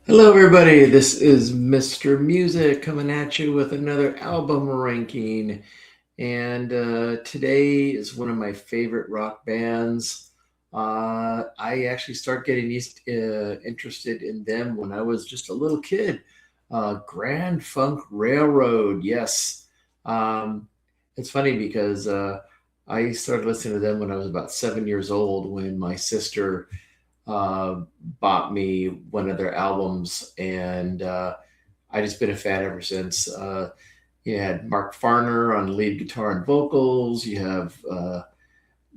Hello, everybody. This is Mr. Music coming at you with another album ranking. And today is one of my favorite rock bands. I actually started getting interested in them when I was just a little kid. Grand Funk Railroad, yes. Um, it's funny because I started listening to them when I was about 7 years old when my sister uh, bought me one of their albums, and I just been a fan ever since. You had Mark Farner on lead guitar and vocals. You have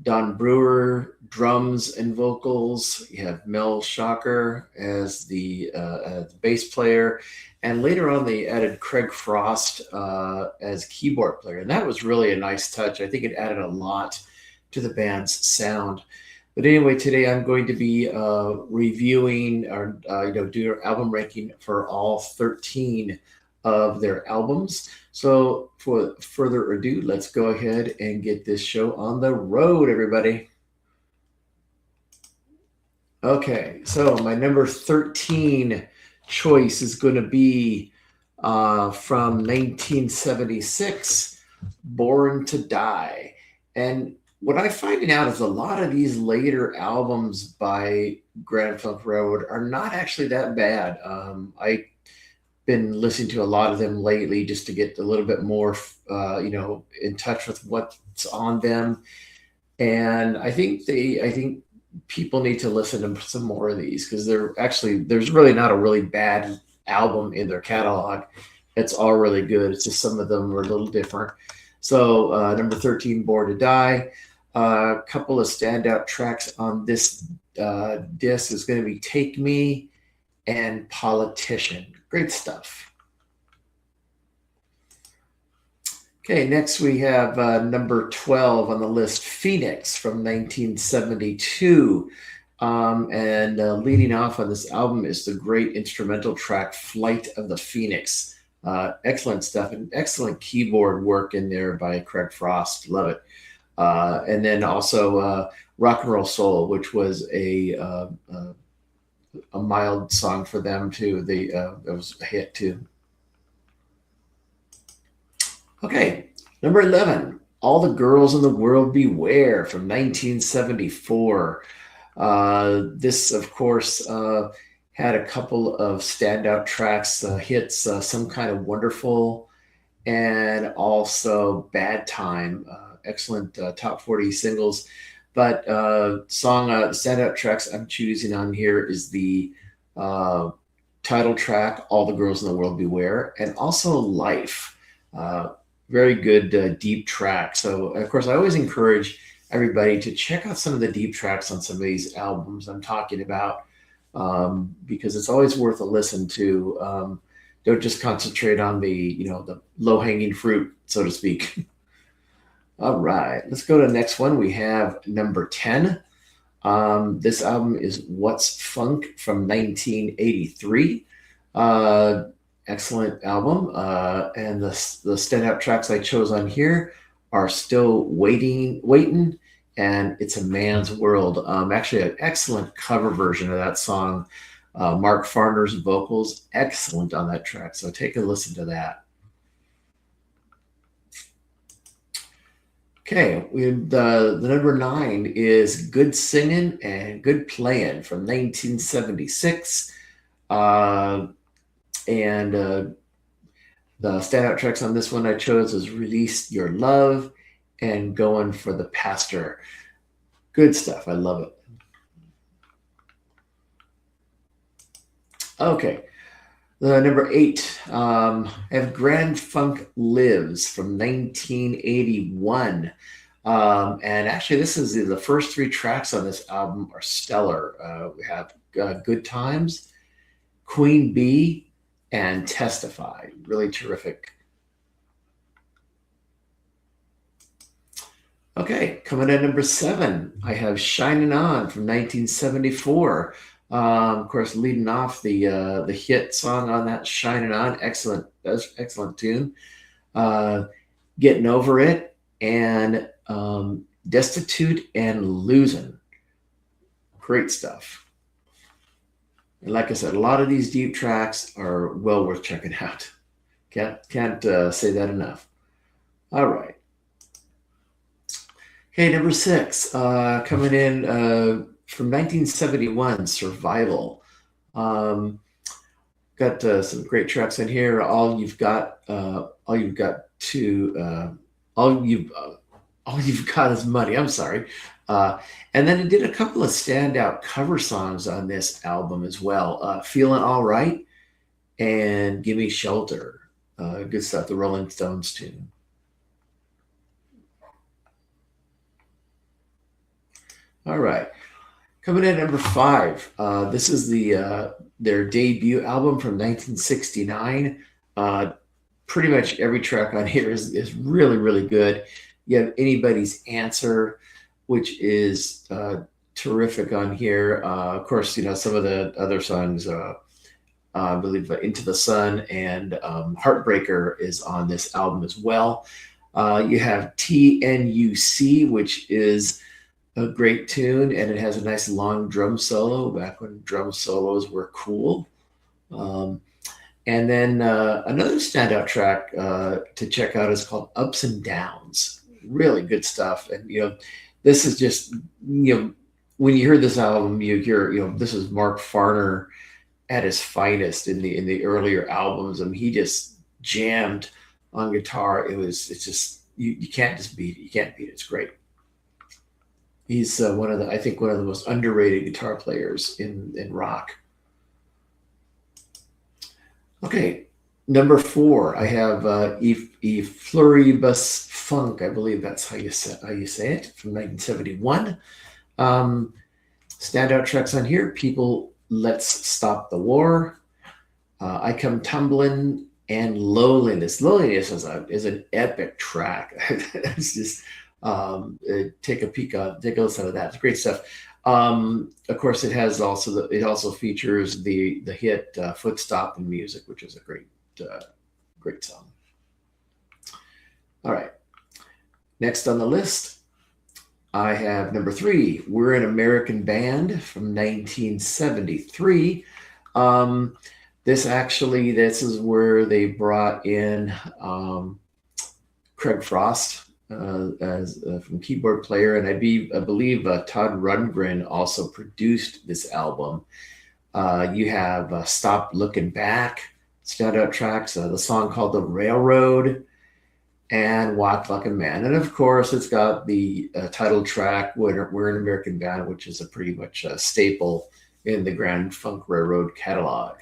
Don Brewer drums and vocals. You have Mel Shocker as the bass player, and later on they added Craig Frost as keyboard player, and that was really a nice touch. I think it added a lot to the band's sound. But anyway, today I'm going to be reviewing or do an album ranking for all 13 of their albums. So, for further ado, let's go ahead and get this show on the road, everybody. Okay, so my number 13 choice is going to be from 1976, Born to Die. And what I'm finding out is a lot of these later albums by Grand Funk Railroad are not actually that bad. I've been listening to a lot of them lately just to get a little bit more, in touch with what's on them. And I think people need to listen to some more of these because there's really not a really bad album in their catalog. It's all really good. It's just some of them are a little different. So number 13, Born to Die. A couple of standout tracks on this disc is going to be Take Me and Politician. Great stuff. Okay, next we have number 12 on the list, Phoenix from 1972. And leading off on this album is the great instrumental track, Flight of the Phoenix. Excellent stuff and excellent keyboard work in there by Craig Frost. Love it. And then also Rock and Roll Soul, which was a mild song for them too. It was a hit too. Okay, number 11, All the Girls in the World Beware from 1974. This, of course, had a couple of standout tracks, hits, Some Kind of Wonderful, and also Bad Time. Excellent top 40 singles. But standout tracks I'm choosing on here is the uh, title track, All the Girls in the World Beware, and also Life. Uh, Very good deep track. So, of course, I always encourage everybody to check out some of the deep tracks on some of these albums I'm talking about because it's always worth a listen to. Don't just concentrate on the low hanging fruit, so to speak. All right, let's go to the next one. We have number 10. This album is What's Funk from 1983. Uh, Excellent album. And the standout tracks I chose on here are Still Waiting, and It's a Man's World. Actually, an excellent cover version of that song. Mark Farner's vocals, excellent on that track. So take a listen to that. Okay, the number 9 is Good Singing and Good Playing from 1976. Uh, and The standout tracks on this one I chose is Release Your Love and Going for the Pastor. Good stuff. I love it. Okay, the number 8, I have Grand Funk Lives from 1981. And actually, this is the first 3 tracks on this album are stellar. We have Good Times, Queen Bee, and Testify. Really terrific. Okay, coming in number 7, I have Shining On from 1974. Of course, leading off the hit song on that, Shining On. Excellent, that's excellent tune. Uh, Getting Over It and Destitute and Losing. Great stuff. And like I said, a lot of these deep tracks are well worth checking out. Can't say that enough. All right. Okay, number six, coming in from 1971, Survival. Um, got some great tracks in here. All you've got is money. I'm sorry. And then it did a couple of standout cover songs on this album as well. Feeling All Right and Gimme Shelter. Good stuff. The Rolling Stones tune. All right. Coming in at number five. This is their debut album from 1969. Uh, Pretty much every track on here is really, really good. You have Anybody's Answer, which is terrific on here. Of course, some of the other songs, I believe Into the Sun and Heartbreaker is on this album as well. You have TNUC, which is a great tune, and it has a nice long drum solo back when drum solos were cool. Um, and then another standout track to check out is called Ups and Downs. Really good stuff. And, this is just, when you hear this album, you hear, this is Mark Farner at his finest in the earlier albums. I mean, he just jammed on guitar. It's just, you can't just beat it. You can't beat it. It's great. He's I think one of the most underrated guitar players in rock. Okay, number four, I have E Floribus Funk. I believe that's how you say it, from 1971. Um, Standout tracks on here: People, Let's Stop the War, I Come Tumbling, and Loneliness. Loneliness is an epic track. It's just take a listen to that. It's great stuff. Of course, it also features the hit "Foot Stomping Music," which is a great song. All right, next on the list, I have number three. We're an American Band from 1973. Um, this is where they brought in Craig Frost as from keyboard player, and I believe Todd Rundgren also produced this album. You have "Stop Looking Back," standout tracks, the song called "The Railroad," and "Walk Like a Man," and of course, it's got the title track "We're an American Band," which is a pretty much a staple in the Grand Funk Railroad catalog.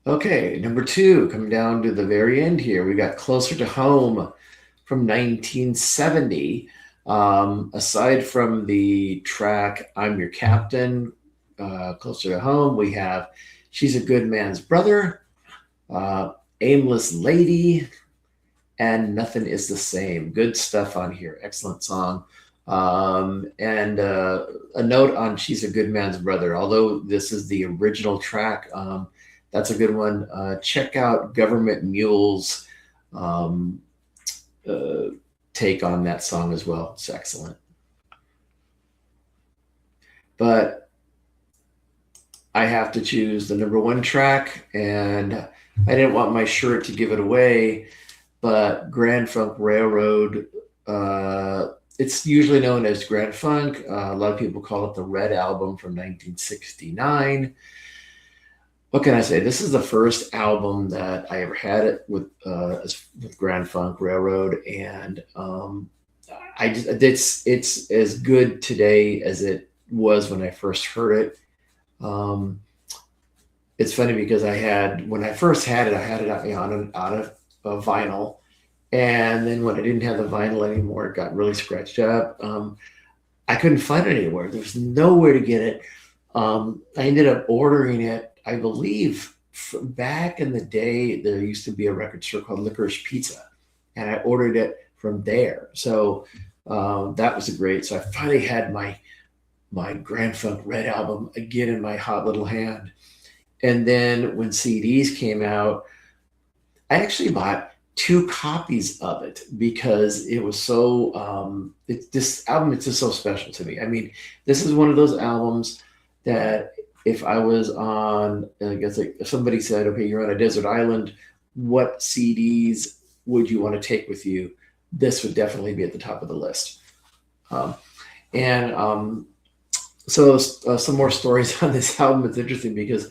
Okay, number two, coming down to the very end here, we got "Closer to Home" from 1970. Aside from the track "I'm Your Captain," "Closer to Home," we have "She's a Good Man's Brother," "Aimless Lady," and "Nothing Is the Same." Good stuff on here. Excellent song. And a note on "She's a Good Man's Brother." Although this is the original track, that's a good one. Check out Government Mule's um, uh, take on that song as well. It's excellent. But I have to choose the number one track, and I didn't want my shirt to give it away, but Grand Funk Railroad, it's usually known as Grand Funk. A lot of people call it the Red Album from 1969. What can I say? This is the first album that I ever had it with Grand Funk Railroad, and it's as good today as it was when I first heard it. Um, it's funny because when I first had it, I had it on a vinyl, and then when I didn't have the vinyl anymore, it got really scratched up. I couldn't find it anywhere. There's nowhere to get it. I ended up ordering it. I believe back in the day, there used to be a record store called Licorice Pizza, and I ordered it from there. So that was great. So I finally had my Grand Funk Red album again in my hot little hand. And then when CDs came out, I actually bought 2 copies of it because it was so this album is just so special to me. I mean, this is one of those albums that if I was on, I guess like if somebody said, okay, you're on a desert island, what CDs would you want to take with you? This would definitely be at the top of the list. Um, and so some more stories on this album. It's interesting because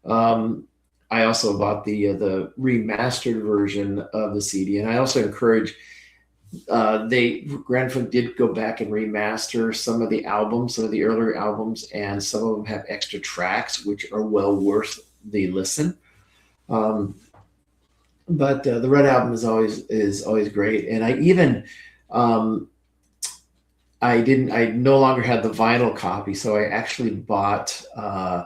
um, I also bought the remastered version of the CD, and I also encourage they Grand Funk did go back and remaster some of the albums, some of the earlier albums, and some of them have extra tracks which are well worth the listen. Um, but the Red Album is always great, and I even um, I no longer had the vinyl copy, so I actually bought a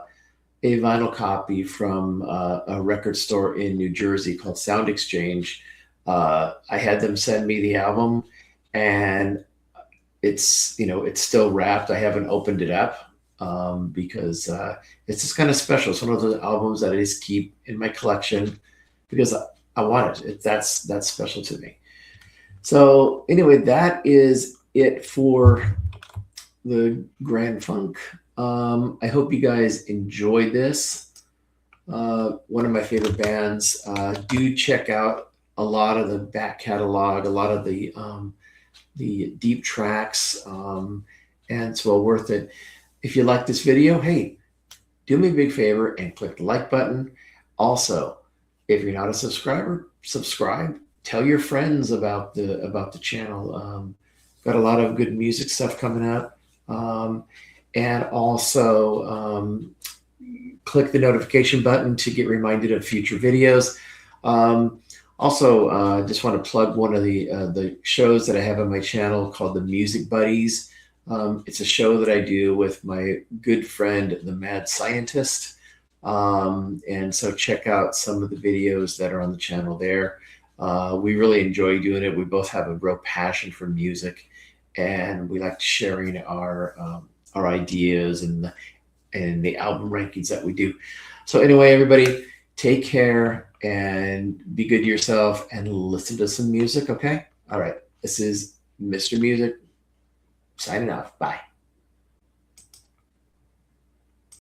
vinyl copy from a record store in New Jersey called Sound Exchange. I had them send me the album, and it's still wrapped. I haven't opened it up because it's just kind of special. It's one of those albums that I just keep in my collection because I want it. That's special to me. So anyway, that is it for the Grand Funk. I hope you guys enjoyed this. One of my favorite bands. Do check out a lot of the back catalog, a lot of the deep tracks, and it's well worth it. If you like this video, hey, do me a big favor and click the like button. Also, if you're not a subscriber, subscribe. Tell your friends about the channel. Got a lot of good music stuff coming out. And also click the notification button to get reminded of future videos. Also, just want to plug one of the shows that I have on my channel called the Music Buddies. It's a show that I do with my good friend, the Mad Scientist. And so check out some of the videos that are on the channel there. We really enjoy doing it. We both have a real passion for music, and we like sharing our ideas and the album rankings that we do. So anyway, everybody, take care and be good to yourself and listen to some music. Okay. All right. This is Mr. Music signing off. Bye.